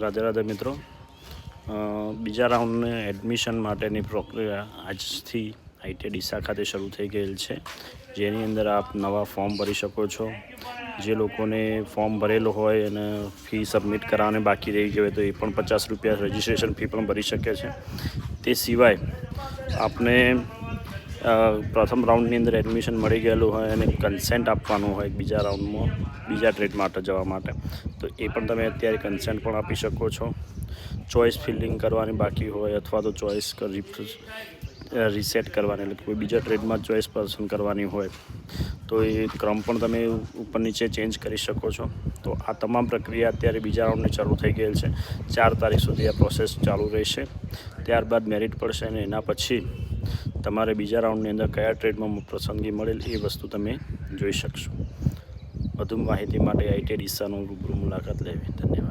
રાધે રાધે મિત્રો. બીજા રાઉન્ડને એડમિશન માટેની પ્રક્રિયા આજથી આઈટી ડીસા ખાતે શરૂ થઈ ગયેલ છે, જેની અંદર આપ નવા ફોર્મ ભરી શકો છો. જે લોકોને ફોર્મ ભરેલું હોય અને ફી સબમિટ કરાવવાની બાકી રહી ગઈ હોય તો એ પણ ₹50 રજિસ્ટ્રેશન ફી પણ ભરી શકે છે. તે સિવાય આપને પ્રથમ રાઉન્ડની અંદર એડમિશન મળી ગયેલું હોય અને કન્સેન્ટ આપવાનું હોય બીજા રાઉન્ડમાં બીજા ટ્રેડ માટે જવા માટે, તો એ પણ તમે અત્યારે કન્સેન્ટ પણ આપી શકો છો. ચોઇસ ફિલિંગ કરવાની બાકી હોય અથવા તો ચોઇસ રીસેટ કરવાની, એટલે કોઈ બીજા ટ્રેડમાં ચોઇસ પસંદ કરવાની હોય તો એ ક્રમ પણ તમે ઉપર નીચે ચેન્જ કરી શકો છો. તો આ તમામ પ્રક્રિયા અત્યારે બીજા રાઉન્ડની ચાલુ થઈ ગયેલ છે. 4 તારીખ સુધી આ પ્રોસેસ ચાલુ રહેશે. ત્યારબાદ મેરિટ પડશે અને એના પછી તમારે બીજા રાઉન્ડની અંદર કયા ટ્રેડમાં પસંદગી મળેલ એ વસ્તુ તમે જોઈ શકશો. વધુ માહિતી માટે આઈટી ડીસાનો રૂબરૂ મુલાકાત લેવી. ધન્યવાદ.